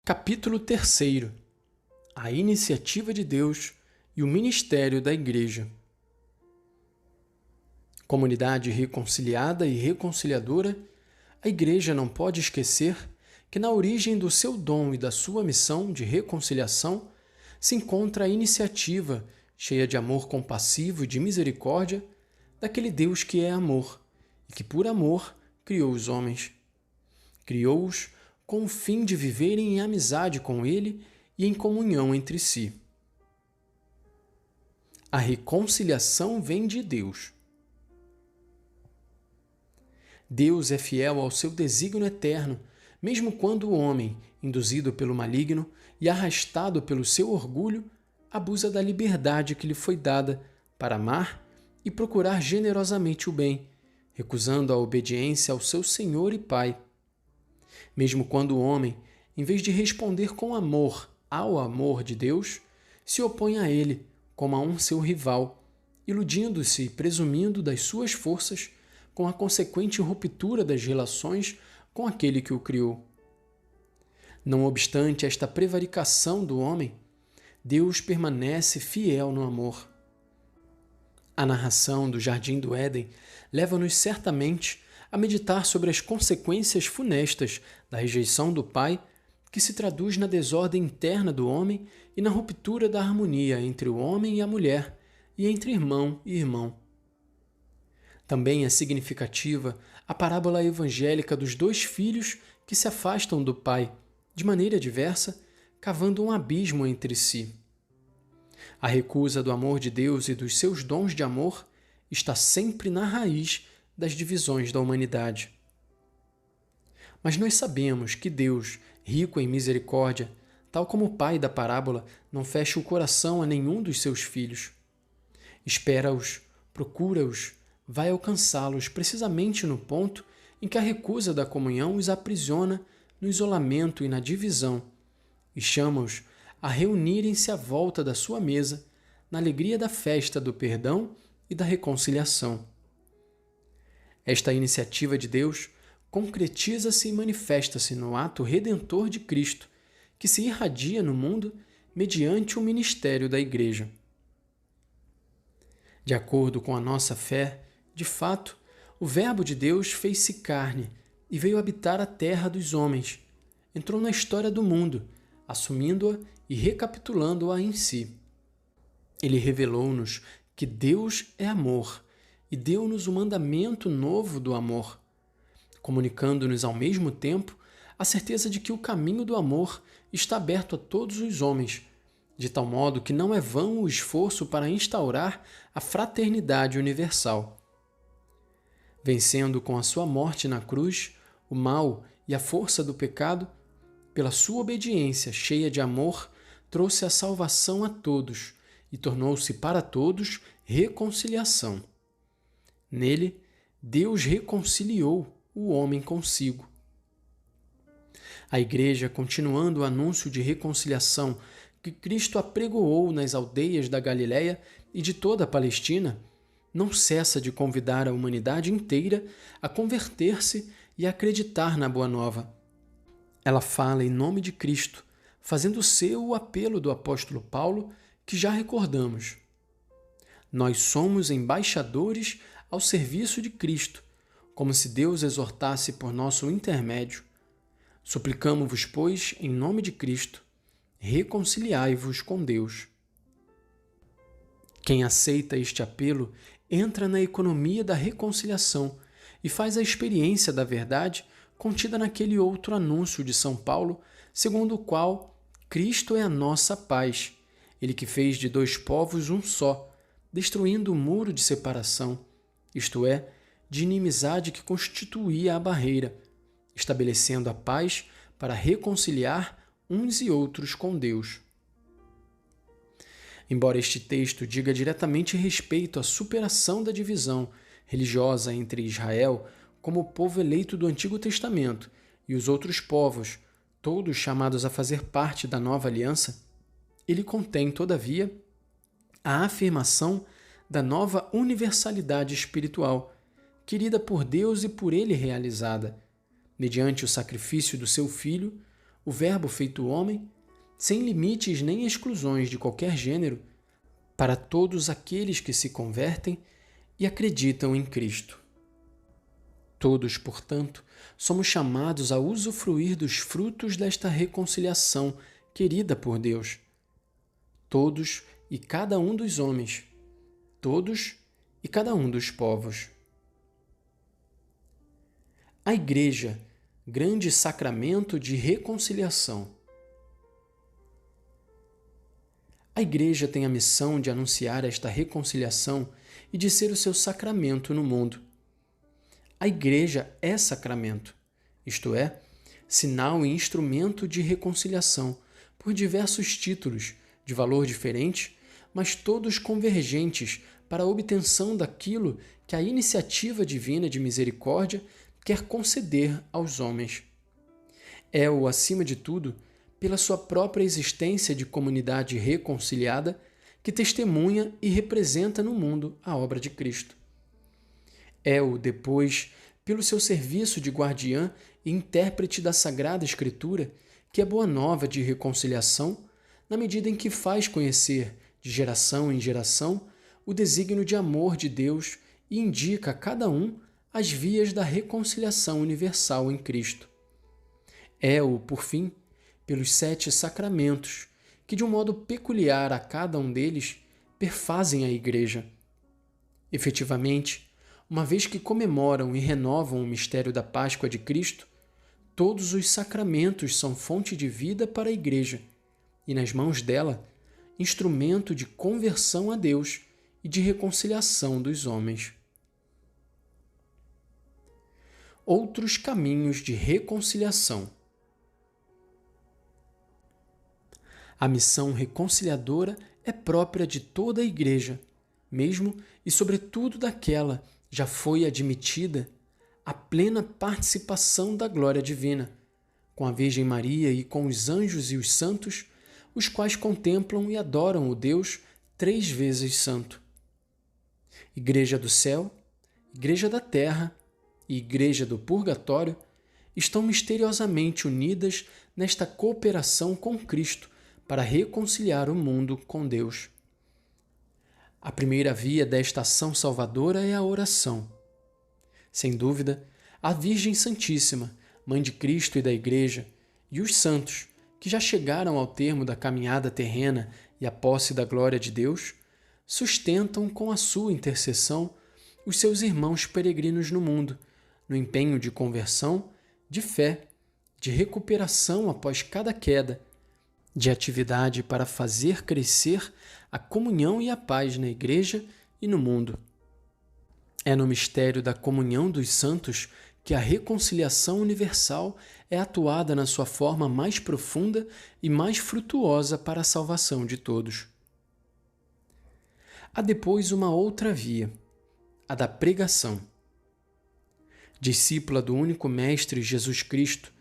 Capítulo 3. A iniciativa de Deus e o ministério da Igreja. Comunidade reconciliada e reconciliadora, a Igreja não pode esquecer que na origem do seu dom e da sua missão de reconciliação se encontra a iniciativa, cheia de amor compassivo e de misericórdia, daquele Deus que é amor e que por amor criou os homens. Criou-os com o fim de viverem em amizade com Ele e em comunhão entre si. A reconciliação vem de Deus. Deus é fiel ao seu desígnio eterno, mesmo quando o homem, induzido pelo maligno e arrastado pelo seu orgulho, abusa da liberdade que lhe foi dada para amar e procurar generosamente o bem, recusando a obediência ao seu Senhor e Pai. Mesmo quando o homem, em vez de responder com amor ao amor de Deus, se opõe a ele como a um seu rival, iludindo-se e presumindo das suas forças, com a consequente ruptura das relações com aquele que o criou. Não obstante esta prevaricação do homem, Deus permanece fiel no amor. A narração do Jardim do Éden leva-nos certamente a meditar sobre as consequências funestas da rejeição do Pai, que se traduz na desordem interna do homem e na ruptura da harmonia entre o homem e a mulher, e entre irmão e irmão. Também é significativa a parábola evangélica dos dois filhos que se afastam do Pai, de maneira diversa, cavando um abismo entre si. A recusa do amor de Deus e dos seus dons de amor está sempre na raiz das divisões da humanidade. Mas nós sabemos que Deus, rico em misericórdia, tal como o pai da parábola, não fecha o coração a nenhum dos seus filhos. Espera-os, procura-os, vai alcançá-los precisamente no ponto em que a recusa da comunhão os aprisiona no isolamento e na divisão, e chama-os a reunirem-se à volta da sua mesa, na alegria da festa do perdão e da reconciliação. Esta iniciativa de Deus concretiza-se e manifesta-se no ato redentor de Cristo, que se irradia no mundo mediante o ministério da Igreja. De acordo com a nossa fé, de fato, o Verbo de Deus fez-se carne e veio habitar a terra dos homens. Entrou na história do mundo, assumindo-a e recapitulando-a em si. Ele revelou-nos que Deus é amor e deu-nos o mandamento novo do amor, comunicando-nos ao mesmo tempo a certeza de que o caminho do amor está aberto a todos os homens, de tal modo que não é vão o esforço para instaurar a fraternidade universal. Vencendo com a sua morte na cruz o mal e a força do pecado, pela sua obediência cheia de amor, trouxe a salvação a todos e tornou-se para todos reconciliação. Nele, Deus reconciliou o homem consigo. A Igreja, continuando o anúncio de reconciliação que Cristo apregoou nas aldeias da Galiléia e de toda a Palestina, não cessa de convidar a humanidade inteira a converter-se e a acreditar na Boa Nova. Ela fala em nome de Cristo, fazendo seu o apelo do apóstolo Paulo, que já recordamos. Nós somos embaixadores ao serviço de Cristo, como se Deus exortasse por nosso intermédio. Suplicamo-vos, pois, em nome de Cristo, reconciliai-vos com Deus. Quem aceita este apelo entra na economia da reconciliação e faz a experiência da verdade contida naquele outro anúncio de São Paulo, segundo o qual Cristo é a nossa paz, Ele que fez de dois povos um só, destruindo o muro de separação, isto é, de inimizade que constituía a barreira, estabelecendo a paz para reconciliar uns e outros com Deus. Embora este texto diga diretamente respeito à superação da divisão religiosa entre Israel, como povo eleito do Antigo Testamento, e os outros povos, todos chamados a fazer parte da nova aliança, ele contém, todavia, a afirmação da nova universalidade espiritual, querida por Deus e por Ele realizada, mediante o sacrifício do seu Filho, o Verbo feito homem, sem limites nem exclusões de qualquer gênero, para todos aqueles que se convertem e acreditam em Cristo. Todos, portanto, somos chamados a usufruir dos frutos desta reconciliação querida por Deus. Todos e cada um dos homens, todos e cada um dos povos. A Igreja, grande sacramento de reconciliação. A Igreja tem a missão de anunciar esta reconciliação e de ser o seu sacramento no mundo. A Igreja é sacramento, isto é, sinal e instrumento de reconciliação por diversos títulos, de valor diferente, mas todos convergentes para a obtenção daquilo que a iniciativa divina de misericórdia quer conceder aos homens. É-o, acima de tudo, pela sua própria existência de comunidade reconciliada, que testemunha e representa no mundo a obra de Cristo. É-o, depois, pelo seu serviço de guardiã e intérprete da Sagrada Escritura, que é boa nova de reconciliação, na medida em que faz conhecer, de geração em geração, o desígnio de amor de Deus e indica a cada um as vias da reconciliação universal em Cristo. É-o, por fim, pelos 7 sacramentos, que de um modo peculiar a cada um deles perfazem a Igreja. Efetivamente, uma vez que comemoram e renovam o mistério da Páscoa de Cristo, todos os sacramentos são fonte de vida para a Igreja e, nas mãos dela, instrumento de conversão a Deus e de reconciliação dos homens. Outros caminhos de reconciliação. A missão reconciliadora é própria de toda a Igreja, mesmo e sobretudo daquela já foi admitida a plena participação da glória divina, com a Virgem Maria e com os anjos e os santos, os quais contemplam e adoram o Deus 3 vezes santo. Igreja do céu, Igreja da terra e Igreja do purgatório estão misteriosamente unidas nesta cooperação com Cristo para reconciliar o mundo com Deus. A primeira via desta ação salvadora é a oração. Sem dúvida, a Virgem Santíssima, Mãe de Cristo e da Igreja, e os santos, que já chegaram ao termo da caminhada terrena e à posse da glória de Deus, sustentam com a sua intercessão os seus irmãos peregrinos no mundo, no empenho de conversão, de fé, de recuperação após cada queda, de atividade para fazer crescer a comunhão e a paz na Igreja e no mundo. É no mistério da comunhão dos santos que a reconciliação universal é atuada na sua forma mais profunda e mais frutuosa para a salvação de todos. Há depois uma outra via, a da pregação. Discípula do único Mestre Jesus Cristo,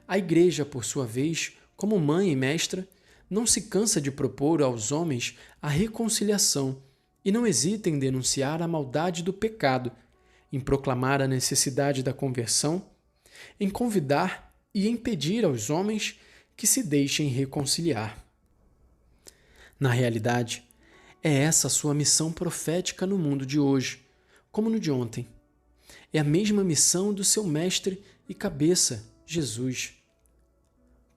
a Igreja, por sua vez, como mãe e mestra, não se cansa de propor aos homens a reconciliação e não hesita em denunciar a maldade do pecado, em proclamar a necessidade da conversão, em convidar e em pedir aos homens que se deixem reconciliar. Na realidade, é essa a sua missão profética no mundo de hoje, como no de ontem. É a mesma missão do seu mestre e cabeça, Jesus.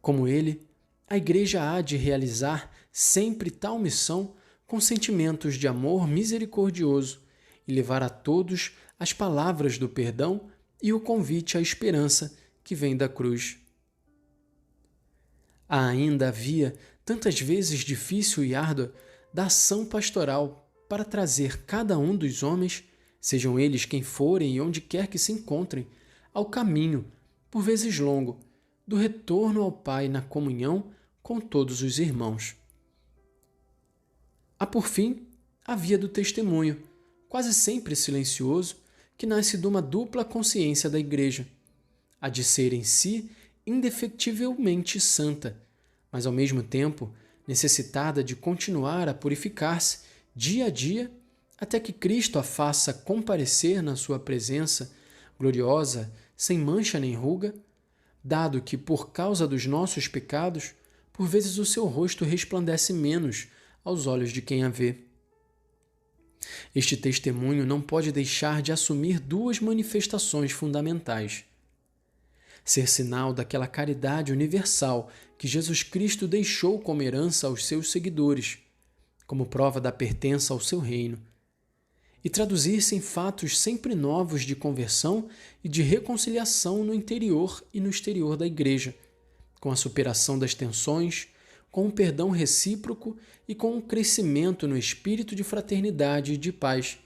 Como ele, a Igreja há de realizar sempre tal missão com sentimentos de amor misericordioso e levar a todos as palavras do perdão e o convite à esperança que vem da cruz. Há ainda a via, tantas vezes difícil e árdua, da ação pastoral para trazer cada um dos homens, sejam eles quem forem e onde quer que se encontrem, ao caminho, por vezes longo, do retorno ao Pai na comunhão com todos os irmãos. Há, por fim, a via do testemunho, quase sempre silencioso, que nasce de uma dupla consciência da Igreja, a de ser em si indefectivelmente santa, mas ao mesmo tempo necessitada de continuar a purificar-se dia a dia até que Cristo a faça comparecer na sua presença gloriosa, sem mancha nem ruga, dado que, por causa dos nossos pecados, por vezes o seu rosto resplandece menos aos olhos de quem a vê. Este testemunho não pode deixar de assumir duas manifestações fundamentais: ser sinal daquela caridade universal que Jesus Cristo deixou como herança aos seus seguidores, como prova da pertença ao seu reino, e traduzir-se em fatos sempre novos de conversão e de reconciliação no interior e no exterior da Igreja, com a superação das tensões, com o perdão recíproco e com o crescimento no espírito de fraternidade e de paz,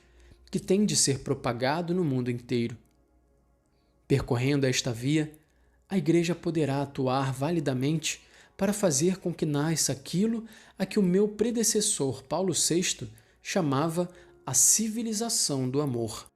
que tem de ser propagado no mundo inteiro. Percorrendo esta via, a Igreja poderá atuar validamente para fazer com que nasça aquilo a que o meu predecessor Paulo VI chamava a civilização do amor.